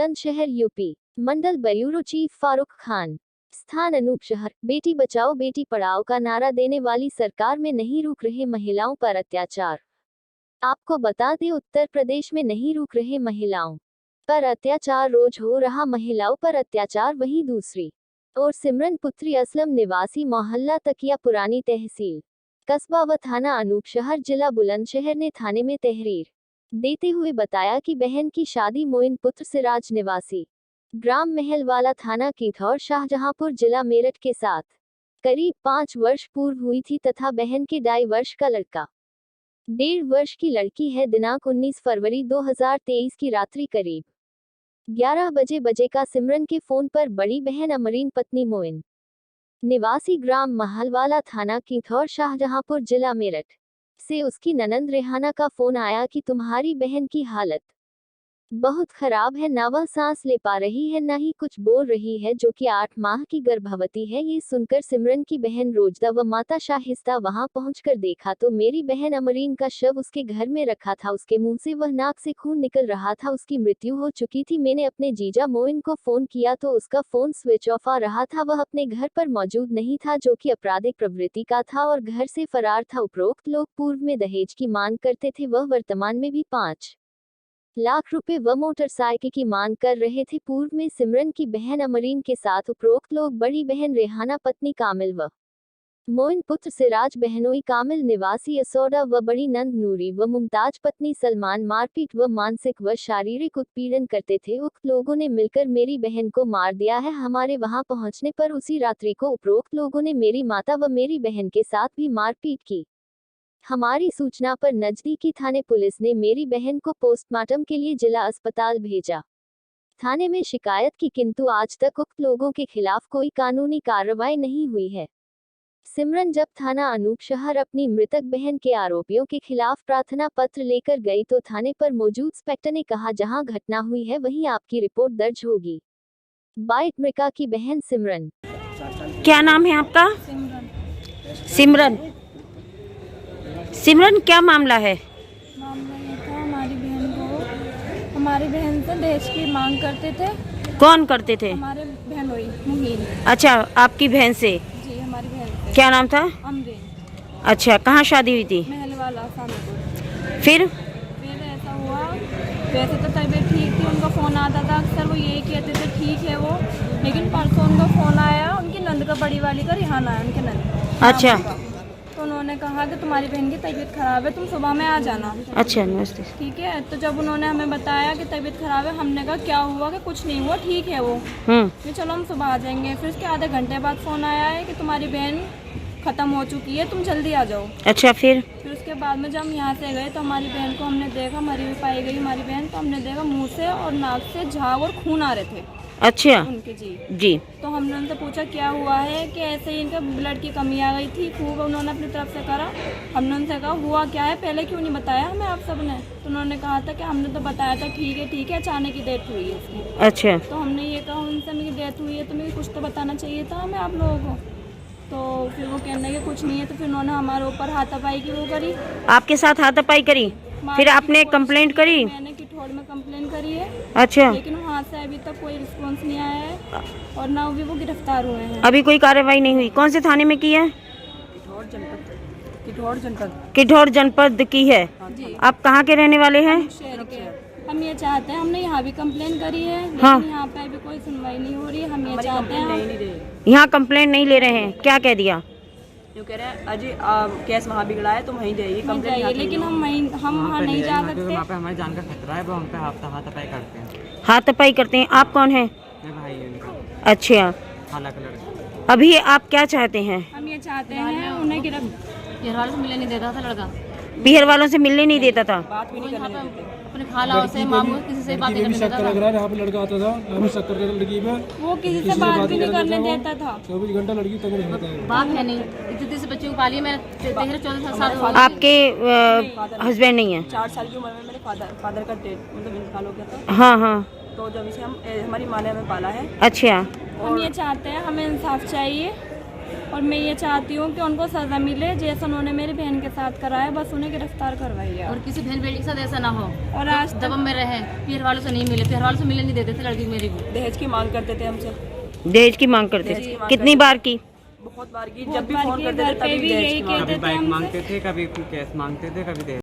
Bulandshahr UP. मंडल bureau chief Farooq Khan. स्थान अनूपशहर। बेटी बचाओ बेटी पढ़ाओ का नारा देने वाली सरकार में नहीं रुक रहे महिलाओं पर अत्याचार। आपको बता दें, उत्तर प्रदेश में नहीं रुक रहे महिलाओं पर अत्याचार। रोज हो रहा महिलाओं पर अत्याचार। वहीं दूसरी और सिमरन पुत्री असलम निवासी मोहल्ला तकिया पुरानी तहसील कस्बा व थाना अनूपशहर जिला बुलंदशहर ने थाने में तहरीर देते हुए बताया कि बहन की शादी मोइन पुत्र सिराज निवासी ग्राम महलवाला थाना किथौर शाहजहांपुर जिला मेरठ के साथ करीब 5 वर्ष पूर्व हुई थी तथा बहन के 2.5 वर्ष का लड़का 1.5 वर्ष की लड़की है। दिनांक 19 फरवरी 2023 की रात्रि करीब 11 बजे का सिमरन के फोन पर बड़ी बहन अमरीन पत्नी मोइन निवासी ग्राम महलवाला थाना किथौर शाहजहांपुर जिला मेरठ से उसकी ननंद रेहाना का फोन आया कि तुम्हारी बहन की हालत बहुत खराब है, ना वह सांस ले पा रही है, ना ही कुछ बोल रही है, जो कि 8 माह की गर्भवती है। ये सुनकर सिमरन की बहन रोजदा व माता शाहिस्ता वहां पहुंचकर देखा तो मेरी बहन अमरीन का शव उसके घर में रखा था। उसके मुंह से व नाक से खून निकल रहा था। उसकी मृत्यु हो चुकी थी। मैंने अपने जीजा मोइन को फोन किया तो उसका फोन स्विच ऑफ आ रहा था। वह अपने घर पर मौजूद नहीं था, जो कि आपराधिक प्रवृत्ति का था और घर से फरार था। उपरोक्त लोग पूर्व में दहेज की मांग करते थे। वह वर्तमान में भी 5 लाख रुपए व मोटरसाइकिल की मांग कर रहे थे। पूर्व में सिमरन की बहन अमरीन के साथ उपरोक्त लोग बड़ी बहन रेहाना पत्नी कामिल व मोइन पुत्र सिराज बहनोई कामिल निवासी असौडा व बड़ी नंद नूरी व मुमताज पत्नी सलमान मारपीट व मानसिक व शारीरिक उत्पीड़न करते थे। उक्त लोगों ने मिलकर मेरी बहन को मार दिया है। हमारे वहां पहुंचने पर उसी रात्रि को उपरोक्त लोगों ने मेरी माता व मेरी बहन के साथ भी मारपीट की। हमारी सूचना पर नजदीकी थाने पुलिस ने मेरी बहन को पोस्टमार्टम के लिए जिला अस्पताल भेजा। थाने में शिकायत की, किंतु आज तक उक्त लोगों के खिलाफ कोई कानूनी कार्रवाई नहीं हुई है। सिमरन जब थाना अनूपशहर अपनी मृतक बहन के आरोपियों के खिलाफ प्रार्थना पत्र लेकर गई तो थाने पर मौजूद इंस्पेक्टर ने कहा, जहां घटना हुई है वहीं आपकी रिपोर्ट दर्ज होगी। बाइट मृतका की बहन सिमरन। क्या नाम है आपका? सिमरन। सिमरन, क्या मामला है? मामला ये था, हमारी बहन से दहेज की मांग करते थे। कौन करते थे? हमारे बहन हुई मुहीन। अच्छा, आपकी बहन से? जी, हमारी बहन से। क्या नाम था? अमरीन। अच्छा, कहाँ शादी हुई थी? महलवाला शाहजहांपुर। फिर ऐसा हुआ, वैसे तो तबीयत ठीक थी, उनका फ़ोन आता था अक्सर, वो यही कहते थे ठीक है वो, लेकिन परसों उनका फ़ोन आया, उनकी नंद का बड़ी वाली का रिहाना है, उनके नंद। अच्छा, तो उन्होंने कहा कि तुम्हारी बहन की तबीयत खराब है, तुम सुबह में आ जाना। अच्छा, नमस्ते। ठीक है। तो जब उन्होंने हमें बताया कि तबीयत खराब है, हमने कहा क्या हुआ? कि कुछ नहीं हुआ, ठीक है वो। फिर चलो हम सुबह आ जाएंगे। फिर उसके आधे घंटे बाद फ़ोन आया है कि तुम्हारी बहन ख़त्म हो चुकी है, तुम जल्दी आ जाओ। अच्छा, फिर उसके बाद में जब हम यहाँ से गए तो हमारी बहन को हमने देखा, मरी हुई पाई गई हमारी बहन। तो हमने देखा मुँह से और नाक से झाग और खून आ रहे थे। अच्छा उनके जी। तो हमने उनसे पूछा क्या हुआ है, कि ऐसे ही इनका ब्लड की कमी आ गई थी। खूब उन्होंने अपनी तरफ से करा। हमने उनसे कहा हुआ क्या है, पहले क्यों नहीं बताया हमें आप सब ने? तो उन्होंने कहा था कि हमने तो बताया था ठीक है, अचानक की डेथ हुई है इसकी। अच्छा, तो हमने ये कहा उनसे, मेरी डेथ हुई है तो मुझे कुछ तो बताना चाहिए था हमें आप लोगों को। तो फिर वो कहने लगे कुछ नहीं है। तो फिर उन्होंने हमारे ऊपर हाथापाई की वो करी। आपके साथ हाथापाई करी? फिर आपने कंप्लेंट करी? मैंने किठौड़ में कंप्लेंट करी है। अच्छा, लेकिन वहाँ से अभी तक कोई रिस्पॉन्स नहीं आया है और ना भी वो गिरफ्तार हुए हैं। अभी कोई कार्रवाई नहीं हुई? कौन से थाने में की है? किठौर जनपद की है। आप कहाँ के रहने वाले हैं? शहर के। हम ये चाहते हैं, हमने यहाँ भी कंप्लेन करी है, लेकिन हाँ। यहाँ पे अभी कोई सुनवाई नहीं हो रही है। हम ये चाहते हैं, यहाँ कंप्लेंट नहीं ले रहे हैं? क्या कह दिया? जो कह रहे हैं अजी केस वहाँ बिगड़ा है, तुम वहीं जाइए हम कंप्लेंट। जाइए, लेकिन हम वहाँ नहीं जा सकते। वहाँ पे हमारी जान का खतरा है, वो हम पे हाथापाई करते हैं। हाथापाई करते हैं? आप कौन है? मेरे भाई है उनका, अच्छा, खाला का लड़का। अभी आप क्या चाहते हैं? हम ये चाहते हैं उन्हें गिरफ्तार से मिलने नहीं देता था लड़का। बिहार वालों से मिलने नहीं देता था? बात भी नहीं करने देते। अपने खाला से मामू किसी से बात नहीं करने देता था। लग रहा है यहाँ पे लड़का आता था, हमें शक करता था लड़की पे, वो किसी से बात भी नहीं करने देता था। 24 घंटा लड़की तक रहता है। बात है नहीं, इतने से बच्चों को पाली मैं 13-14 साल। आपके हस्बैंड नहीं है? 4 साल की उम्र में मेरे फादर का डेथ मतलब इंतकाल हो गया था। हाँ हाँ। तो जब इसे हमारी माँ ने हमें पाला है। अच्छा, हम ये चाहते हैं, हमें इंसाफ चाहिए। और मैं ये चाहती हूँ कि उनको सज़ा मिले जैसा उन्होंने मेरी बहन के साथ कराया, बस उन्हें गिरफ्तार करवाइए। और किसी बहन बेटी के साथ ऐसा ना हो और आज तक दबम में रहे, फिर वालों से नहीं मिले, फिर वालों से मिलने नहीं देते थे लड़की मेरी को। दहेज की मांग करते थे हमसे, दहेज की मांग करते दहेज की मांग कितनी बार की? बहुत बार की। बहुत जब भी बार फोन की, करते घर थे पे तभी भी दहेज यही की मांग। कहते कभी थे बाइक हमसे। मांगते थे, कभी कैश मांगते थे, कभी दहेज